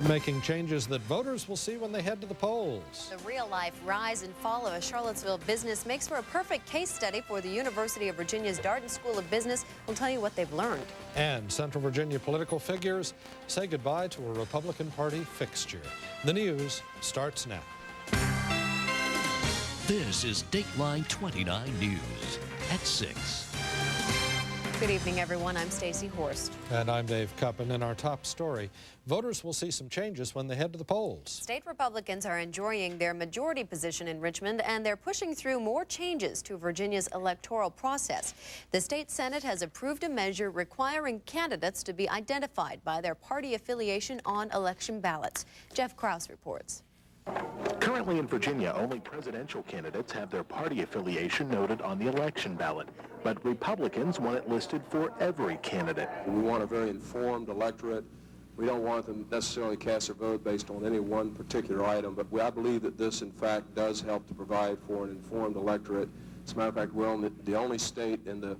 Making changes that voters will see when they head to the polls. The real-life rise and fall of a Charlottesville business makes for a perfect case study for the University of Virginia's Darden School of Business. We'll tell you what they've learned. And Central Virginia political figures say goodbye to a Republican Party fixture. The news starts now. This is Dateline 29 News at 6. Good evening, everyone. I'm Stacey Horst. And I'm Dave Cuppen. In our top story, voters will see some changes when they head to the polls. State Republicans are enjoying their majority position in Richmond, and they're pushing through more changes to Virginia's electoral process. The state Senate has approved a measure requiring candidates to be identified by their party affiliation on election ballots. Jeff Krause reports. Currently in Virginia, only presidential candidates have their party affiliation noted on the election ballot. But Republicans want it listed for every candidate. We want a very informed electorate. We don't want them necessarily cast their vote based on any one particular item, but I believe that this, in fact, does help to provide for an informed electorate. As a matter of fact, we're the only state in the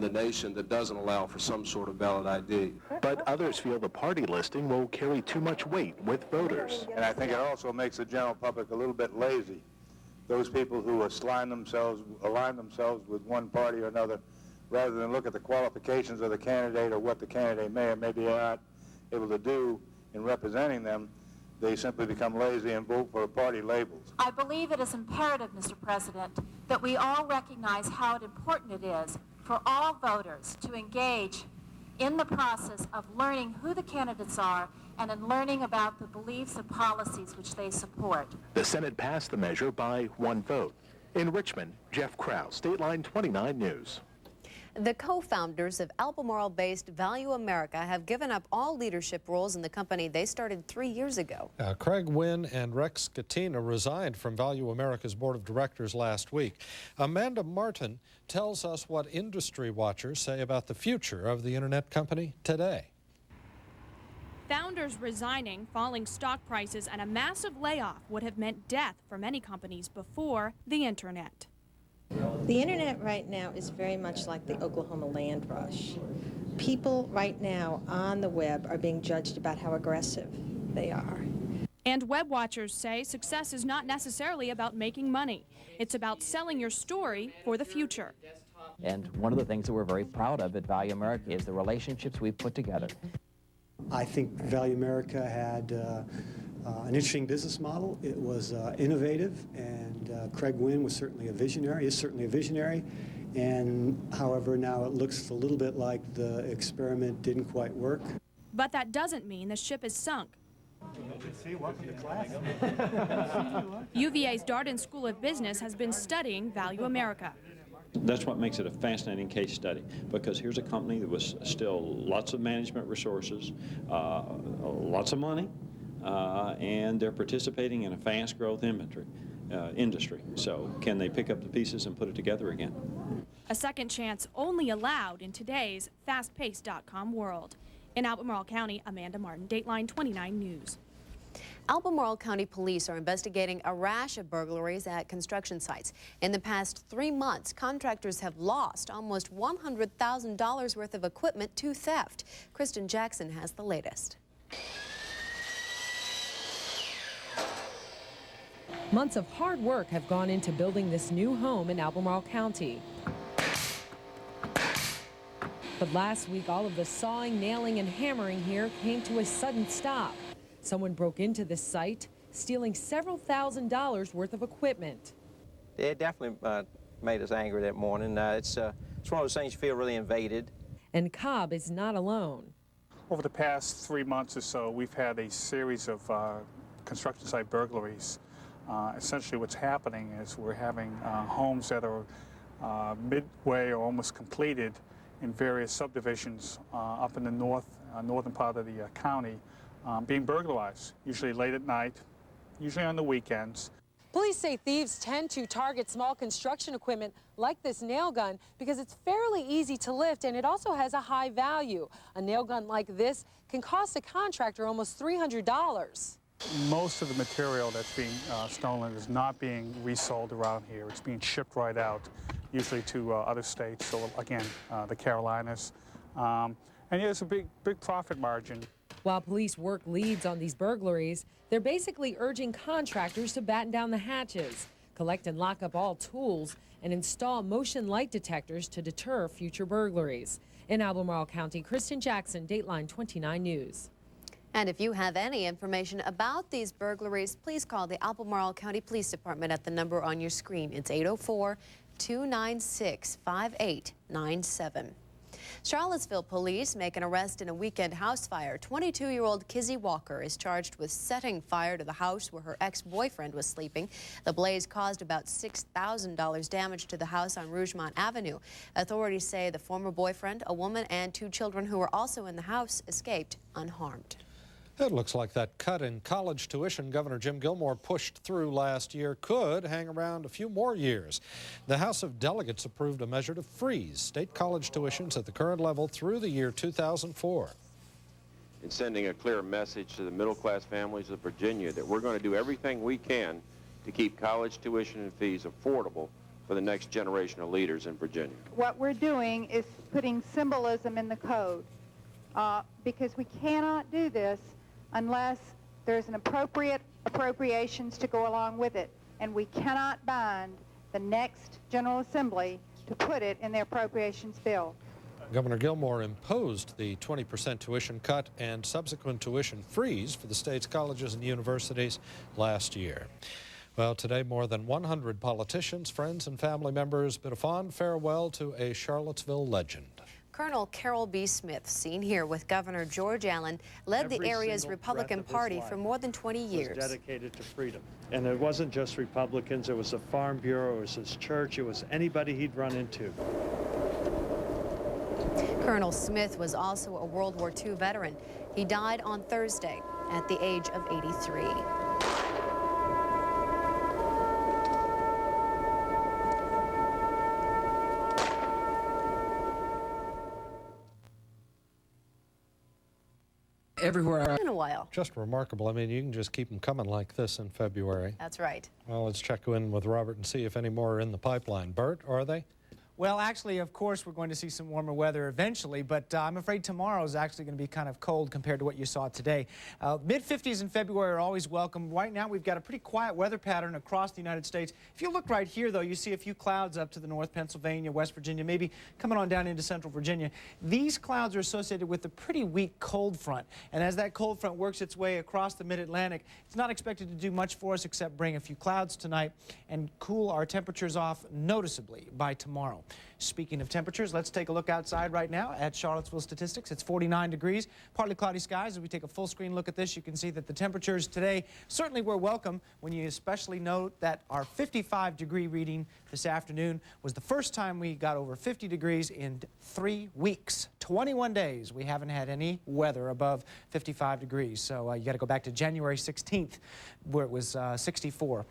nation that doesn't allow for some sort of ballot ID. But others feel the party listing will carry too much weight with voters. And I think it also makes the general public a little bit lazy. Those people who align themselves with one party or another, rather than look at the qualifications of the candidate or what the candidate may or may be not able to do in representing them, they simply become lazy and vote for party labels. I believe it is imperative, Mr. President, that we all recognize how important it is for all voters to engage in the process of learning who the candidates are and in learning about the beliefs and policies which they support. The Senate passed the measure by one vote. In Richmond, Jeff Krause, Dateline 29 News. The co-founders of Albemarle-based Value America have given up all leadership roles in the company they started 3 years ago. Craig Wynn and Rex Katina resigned from Value America's board of directors last week. Amanda Martin tells us what industry watchers say about the future of the internet company today. Founders resigning, falling stock prices, and a massive layoff would have meant death for many companies before the internet. The internet right now is very much like the Oklahoma land rush. People right now on the web are being judged about how aggressive they are. And web watchers say success is not necessarily about making money. It's about selling your story for the future. And one of the things that we're very proud of at Value America is the relationships we've put together. I think Value America had an interesting business model. It was innovative, and Craig Wynn was certainly a visionary, is certainly a visionary. And however, now it looks a little bit like the experiment didn't quite work. But that doesn't mean the ship is sunk. Welcome to class. UVA's Darden School of Business has been studying Value America. That's what makes it a fascinating case study, because here's a company that was still lots of management resources, lots of money, and they're participating in a fast growth industry. So can they pick up the pieces and put it together again? A second chance only allowed in today's fast-paced.com world. In Albemarle County, Amanda Martin, Dateline 29 News. Albemarle County Police are investigating a rash of burglaries at construction sites. In the past 3 months, contractors have lost almost $100,000 worth of equipment to theft. Kristen Jackson has the latest. Months of hard work have gone into building this new home in Albemarle County. But last week, all of the sawing, nailing, and hammering here came to a sudden stop. Someone broke into this site, stealing several $1,000s worth of equipment. It definitely made us angry that morning. It's one of those things you feel really invaded. And Cobb is not alone. Over the past 3 months or so, we've had a series of construction site burglaries. Essentially what's happening is we're having homes that are midway or almost completed in various subdivisions up in the northern part of the county being burglarized, usually late at night, usually on the weekends. Police say thieves tend to target small construction equipment like this nail gun because it's fairly easy to lift and it also has a high value. A nail gun like this can cost a contractor almost $300. Most of the material that's being stolen is not being resold around here. It's being shipped right out, usually to other states, so again, the Carolinas. And yeah, there's a big profit margin. While police work leads on these burglaries, they're basically urging contractors to batten down the hatches, collect and lock up all tools, and install motion light detectors to deter future burglaries. In Albemarle County, Kristen Jackson, Dateline 29 News. And if you have any information about these burglaries, please call the Albemarle County Police Department at the number on your screen. It's 804-296-5897. Charlottesville police make an arrest in a weekend house fire. 22-year-old Kizzy Walker is charged with setting fire to the house where her ex-boyfriend was sleeping. The blaze caused about $6,000 damage to the house on Rougemont Avenue. Authorities say the former boyfriend, a woman, and 2 children who were also in the house escaped unharmed. It looks like that cut in college tuition Governor Jim Gilmore pushed through last year could hang around a few more years. The House of Delegates approved a measure to freeze state college tuitions at the current level through the year 2004. In sending a clear message to the middle-class families of Virginia that we're going to do everything we can to keep college tuition and fees affordable for the next generation of leaders in Virginia. What we're doing is putting symbolism in the code because we cannot do this unless there's an appropriate appropriations to go along with it. And we cannot bind the next General Assembly to put it in the appropriations bill. Governor Gilmore imposed the 20% tuition cut and subsequent tuition freeze for the state's colleges and universities last year. Well, today more than 100 politicians, friends, and family members bid a fond farewell to a Charlottesville legend. Colonel Carol B. Smith, seen here with Governor George Allen, led the area's Republican Party for more than 20 years. Was dedicated to freedom. And it wasn't just Republicans, it was the Farm Bureau, it was his church, it was anybody he'd run into. Colonel Smith was also a World War II veteran. He died on Thursday at the age of 83. Everywhere. In a while. Just remarkable. I mean, you can just keep them coming like this in February. That's right. Well, let's check in with Robert and see if any more are in the pipeline. Bert, are they? Well, actually, of course, we're going to see some warmer weather eventually, but I'm afraid tomorrow is actually going to be kind of cold compared to what you saw today. Mid-50s in February are always welcome. Right now, we've got a pretty quiet weather pattern across the United States. If you look right here, though, you see a few clouds up to the north, Pennsylvania, West Virginia, maybe coming on down into central Virginia. These clouds are associated with a pretty weak cold front, and as that cold front works its way across the mid-Atlantic, it's not expected to do much for us except bring a few clouds tonight and cool our temperatures off noticeably by tomorrow. Speaking of temperatures, let's take a look outside right now at Charlottesville statistics. It's 49 degrees, partly cloudy skies. As we take a full screen look at this, you can see that the temperatures today certainly were welcome when you especially note that our 55-degree reading this afternoon was the first time we got over 50 degrees in 3 weeks. 21 days we haven't had any weather above 55 degrees. So you got to go back to January 16th where it was 64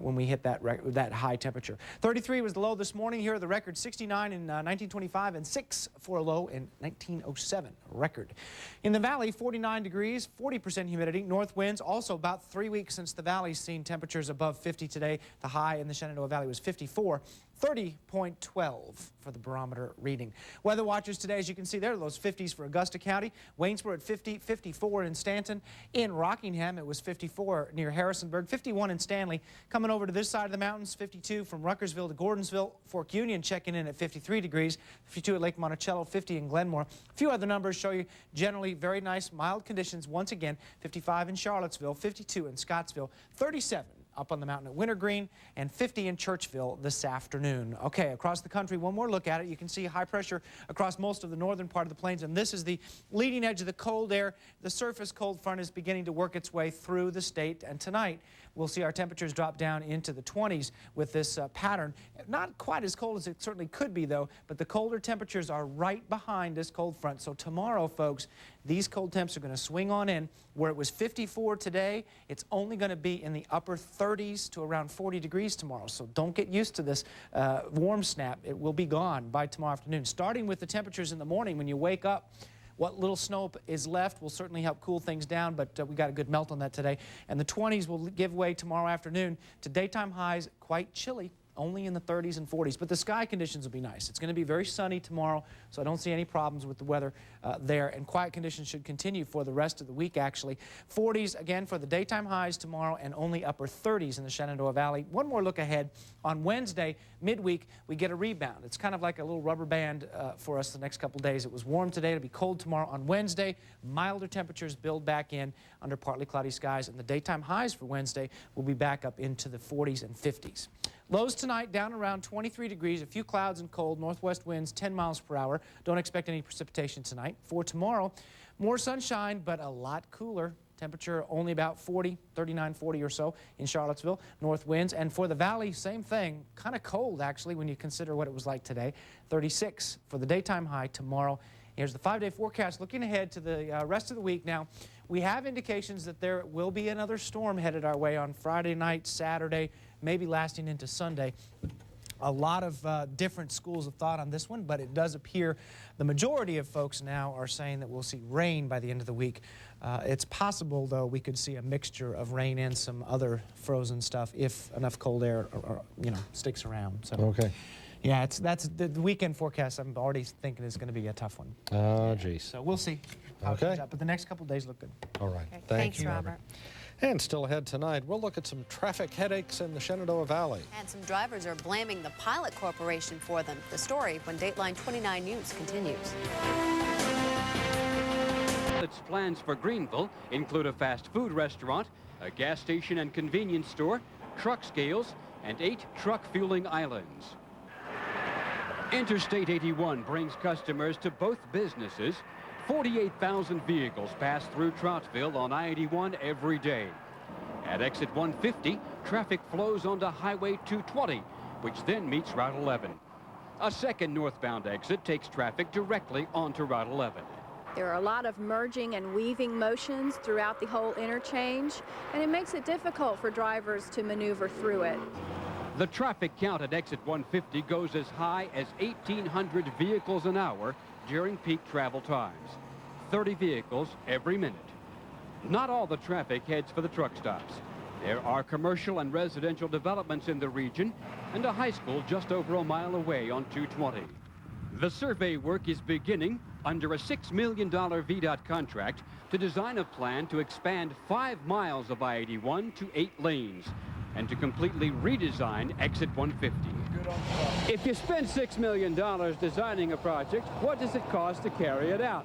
when we hit that high temperature. 33 was the low this morning. Here are the records: 69 in 1925 and 6 for a low in 1907 record. In the valley, 49 degrees, 40% humidity, north winds. Also about 3 weeks since the valley's seen temperatures above 50 today. The high in the Shenandoah Valley was 54. 30.12 for the barometer reading. Weather watchers today, as you can see there, those 50s for Augusta County. Waynesboro at 50, 54 in Stanton. In Rockingham, it was 54 near Harrisonburg, 51 in Stanley. Coming over to this side of the mountains, 52 from Ruckersville to Gordonsville. Fork Union checking in at 53 degrees, 52 at Lake Monticello, 50 in Glenmore. A few other numbers show you generally very nice, mild conditions. Once again, 55 in Charlottesville, 52 in Scottsville, 37 up on the mountain at Wintergreen, and 50 in Churchville this afternoon. Okay, across the country, one more look at it. You can see high pressure across most of the northern part of the plains, and this is the leading edge of the cold air. The surface cold front is beginning to work its way through the state, and tonight we'll see our temperatures drop down into the 20s with this pattern. Not quite as cold as it certainly could be, though, but the colder temperatures are right behind this cold front. So tomorrow, folks, these cold temps are going to swing on in. Where it was 54 today, it's only going to be in the upper 30s to around 40 degrees tomorrow. So don't get used to this warm snap. It will be gone by tomorrow afternoon. Starting with the temperatures in the morning when you wake up, what little snow is left will certainly help cool things down, but we got a good melt on that today. And the 20s will give way tomorrow afternoon to daytime highs quite chilly only in the 30s and 40s. But the sky conditions will be nice. It's going to be very sunny tomorrow, so I don't see any problems with the weather there. And quiet conditions should continue for the rest of the week, actually. 40s, again, for the daytime highs tomorrow, and only upper 30s in the Shenandoah Valley. One more look ahead. On Wednesday, midweek, we get a rebound. It's kind of like a little rubber band for us the next couple days. It was warm today. It'll be cold tomorrow. On Wednesday, milder temperatures build back in under partly cloudy skies, and the daytime highs for Wednesday will be back up into the 40s and 50s. Lows tonight down around 23 degrees, a few clouds and cold, northwest winds 10 miles per hour. Don't expect any precipitation tonight. For tomorrow, more sunshine, but a lot cooler. Temperature only about 40, 39, 40 or so in Charlottesville, north winds. And for the valley, same thing, kind of cold actually when you consider what it was like today. 36 for the daytime high tomorrow. Here's the 5-day forecast looking ahead to the rest of the week. Now, we have indications that there will be another storm headed our way on Friday night, Saturday, maybe lasting into Sunday. A lot of different schools of thought on this one, but it does appear the majority of folks now are saying that we'll see rain by the end of the week. It's possible, though, we could see a mixture of rain and some other frozen stuff if enough cold air, sticks around. So, okay. Yeah, that's the weekend forecast. I'm already thinking is going to be a tough one. Oh, geez. So we'll see how it turns out, but the next couple of days look good. All right. Okay. Thank Thanks, you, Robert. And still ahead tonight, we'll look at some traffic headaches in the Shenandoah Valley. And some drivers are blaming the Pilot Corporation for them. The story when Dateline 29 News continues. Its plans for Greenville include a fast food restaurant, a gas station and convenience store, truck scales, and 8 truck fueling islands. Interstate 81 brings customers to both businesses. 48,000 vehicles pass through Charlottesville on I-81 every day. At exit 150, traffic flows onto Highway 220, which then meets Route 11. A second northbound exit takes traffic directly onto Route 11. There are a lot of merging and weaving motions throughout the whole interchange, and it makes it difficult for drivers to maneuver through it. The traffic count at exit 150 goes as high as 1,800 vehicles an hour during peak travel times. 30 vehicles every minute. Not all the traffic heads for the truck stops. There are commercial and residential developments in the region and a high school just over a mile away on 220. The survey work is beginning under a $6 million VDOT contract to design a plan to expand 5 miles of I-81 to 8 lanes and to completely redesign exit 150. If you spend $6 million designing a project, what does it cost to carry it out?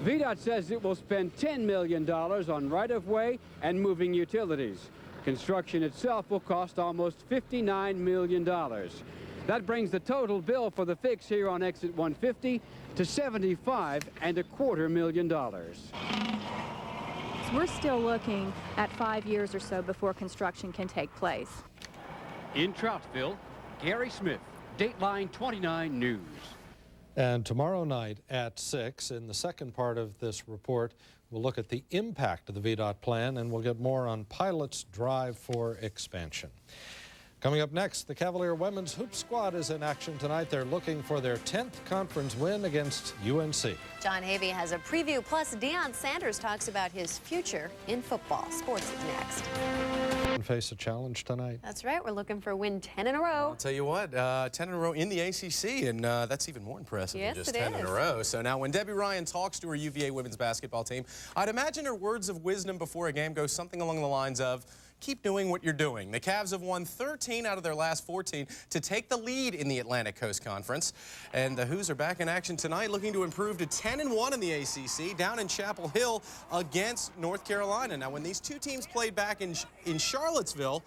VDOT says it will spend $10 million on right-of-way and moving utilities. Construction itself will cost almost $59 million. That brings the total bill for the fix here on exit 150 to $75.25 million. We're still looking at 5 years or so before construction can take place. In Charlottesville, Gary Smith, Dateline 29 News. And tomorrow night at 6, in the second part of this report, we'll look at the impact of the VDOT plan, and we'll get more on Pilot's drive for expansion. Coming up next, the Cavalier women's hoop squad is in action tonight. They're looking for their 10th conference win against UNC. John Havey has a preview, plus Deion Sanders talks about his future in football. Sports is next. Face a challenge tonight. That's right. We're looking for a win 10 in a row. I'll tell you what, 10 in a row in the ACC, and that's even more impressive than just 10 in a row. So now when Debbie Ryan talks to her UVA women's basketball team, I'd imagine her words of wisdom before a game go something along the lines of, keep doing what you're doing. The Cavs have won 13 out of their last 14 to take the lead in the Atlantic Coast Conference. And the Hoos are back in action tonight, looking to improve to 10-1 in the ACC down in Chapel Hill against North Carolina. Now, when these two teams played back in Charlottesville,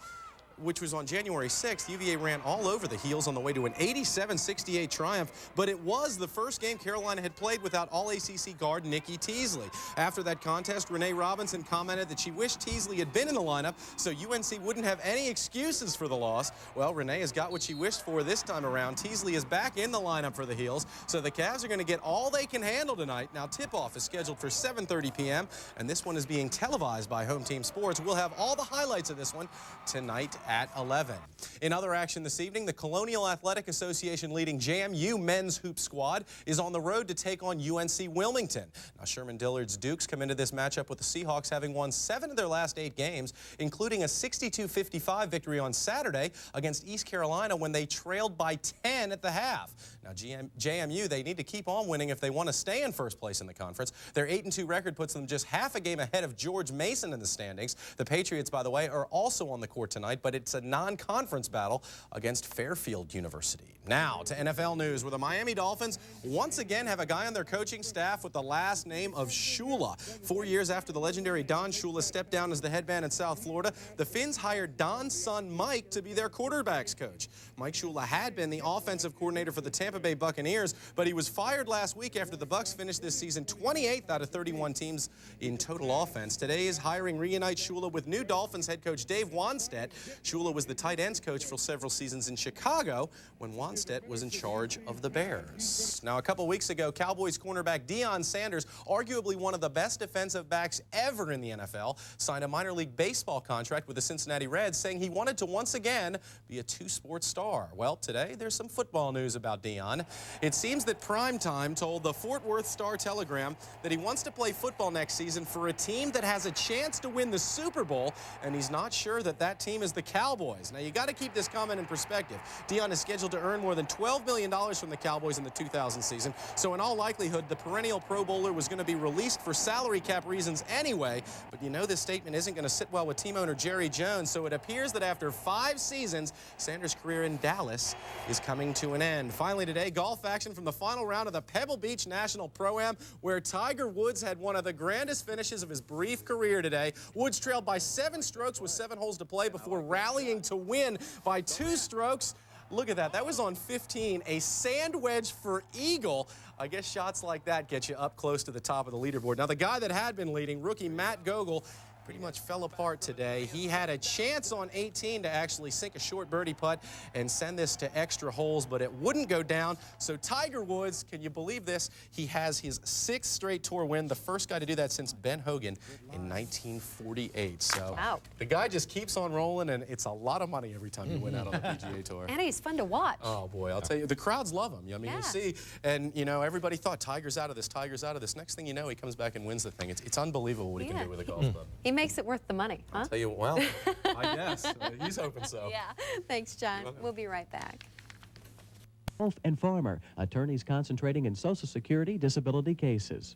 which was on January 6th, UVA ran all over the Heels on the way to an 87-68 triumph, but it was the first game Carolina had played without All-ACC guard Nikki Teasley. After that contest, Renee Robinson commented that she wished Teasley had been in the lineup so UNC wouldn't have any excuses for the loss. Well, Renee has got what she wished for this time around. Teasley is back in the lineup for the Heels, so the Cavs are going to get all they can handle tonight. Now, tip-off is scheduled for 7:30 p.m., and this one is being televised by Home Team Sports. We'll have all the highlights of this one tonight at 11. In other action this evening, the Colonial Athletic Association leading JMU men's hoop squad is on the road to take on UNC Wilmington. Now, Sherman Dillard's Dukes come into this matchup with the Seahawks having won 7 of their last 8 games, including a 62-55 victory on Saturday against East Carolina when they trailed by 10 at the half. Now, JMU, they need to keep on winning if they want to stay in first place in the conference. Their 8-2 record puts them just half a game ahead of George Mason in the standings. The Patriots, by the way, are also on the court tonight, but it's a non-conference battle against Fairfield University. Now to NFL news, where the Miami Dolphins once again have a guy on their coaching staff with the last name of Shula. 4 years after the legendary Don Shula stepped down as the head man in South Florida, the Fins hired Don's son Mike to be their quarterbacks coach. Mike Shula had been the offensive coordinator for the Tampa Bay Buccaneers, but he was fired last week after the Bucs finished this season 28th out of 31 teams in total offense. Today's hiring reunites Shula with new Dolphins head coach Dave Wannstedt. Shula was the tight ends coach for several seasons in Chicago when Wannstedt was in charge of the Bears. Now, a couple weeks ago, Cowboys cornerback Deion Sanders, arguably one of the best defensive backs ever in the NFL, signed a minor league baseball contract with the Cincinnati Reds, saying he wanted to once again be a two-sport star. Well, today there's some football news about Deion. It seems that Primetime told the Fort Worth Star-Telegram that he wants to play football next season for a team that has a chance to win the Super Bowl, and he's not sure that that team is the Cowboys. Now, you got to keep this comment in perspective. Deion is scheduled to earn more than $12 million from the Cowboys in the 2000 season, so in all likelihood, the perennial Pro Bowler was going to be released for salary cap reasons anyway, but you know this statement isn't going to sit well with team owner Jerry Jones, so it appears that after 5 seasons, Sanders' career in Dallas is coming to an end. Finally today, golf action from the final round of the Pebble Beach National Pro-Am, where Tiger Woods had one of the grandest finishes of his brief career today. Woods trailed by 7 strokes with 7 holes to play before rallying to win by 2 strokes. Look at that. That was on 15, a sand wedge for eagle. I guess shots like that get you up close to the top of the leaderboard. Now, the guy that had been leading, rookie Matt Gogol, pretty much fell apart today. He had a chance on 18 to actually sink a short birdie putt and send this to extra holes, but it wouldn't go down. So Tiger Woods, can you believe this? He has his 6th straight tour win, the first guy to do that since Ben Hogan in 1948. So wow. The guy just keeps on rolling, and it's a lot of money every time you win out on the PGA Tour. And he's fun to watch. Oh, boy, I'll tell you, the crowds love him. I mean, you see, and, you know, everybody thought Tiger's out of this, Tiger's out of this. Next thing you know, he comes back and wins the thing. It's unbelievable what he can do with a golf club. He makes it worth the money, huh? I'll tell you, well, I guess. He's hoping so. Yeah. Thanks, John. We'll be right back. Wolf and Farmer, attorneys concentrating in Social Security disability cases.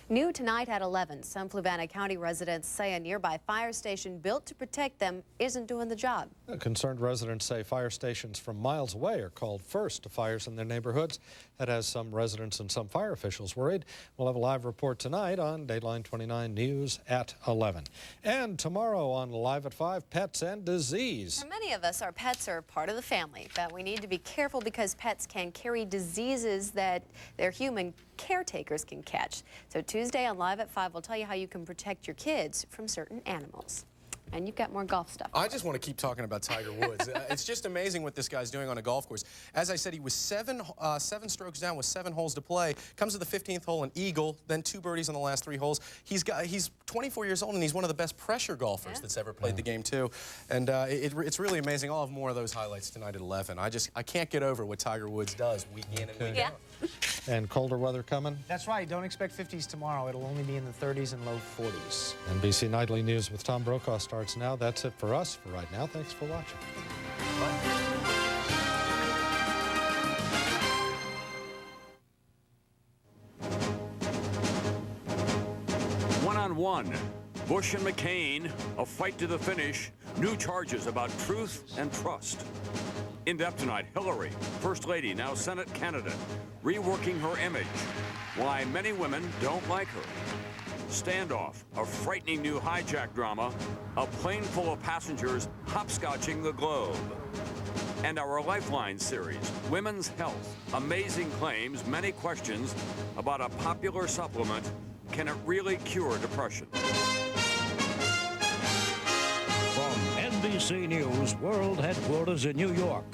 New tonight at 11, some Fluvanna County residents say a nearby fire station built to protect them isn't doing the job. Concerned residents say fire stations from miles away are called first to fires in their neighborhoods. That has some residents and some fire officials worried. We'll have a live report tonight on Dateline 29 News at 11. And tomorrow on Live at 5, pets and disease. For many of us, our pets are part of the family, but we need to be careful because pets can carry diseases that their human caretakers can catch. So Tuesday on Live at 5, we'll tell you how you can protect your kids from certain animals. And you've got more golf stuff. I just want to keep talking about Tiger Woods. It's just amazing what this guy's doing on a golf course. As I said, he was 7 strokes down with 7 holes to play. Comes to the 15th hole, an eagle, then 2 birdies on the last 3 holes. He's 24 years old, and he's one of the best pressure golfers that's ever played the game, too. And it's really amazing. I'll have more of those highlights tonight at 11. I can't get over what Tiger Woods does week in and week out. And colder weather coming? That's right. Don't expect 50s tomorrow. It'll only be in the 30s and low 40s. NBC Nightly News with Tom Brokaw starts now. That's it for us for right now. Thanks for watching. One-on-one. Bush and McCain, a fight to the finish. New charges about truth and trust. In depth tonight, Hillary, First Lady, now Senate candidate, reworking her image. Why many women don't like her. Standoff, a frightening new hijack drama, a plane full of passengers hopscotching the globe. And our Lifeline series, Women's Health, amazing claims, many questions about a popular supplement. Can it really cure depression? From NBC News World Headquarters in New York,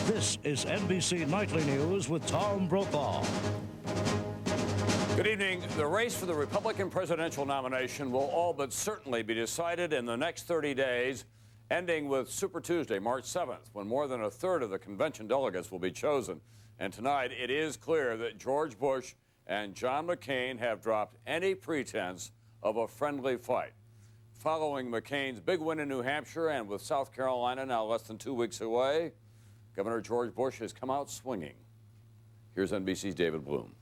this is NBC Nightly News with Tom Brokaw. Good evening. The race for the Republican presidential nomination will all but certainly be decided in the next 30 days ending with Super Tuesday, March 7th, when more than a third of the convention delegates will be chosen. And tonight, it is clear that George Bush and John McCain have dropped any pretense of a friendly fight. Following McCain's big win in New Hampshire and with South Carolina now less than 2 weeks away, Governor George Bush has come out swinging. Here's NBC's David Bloom.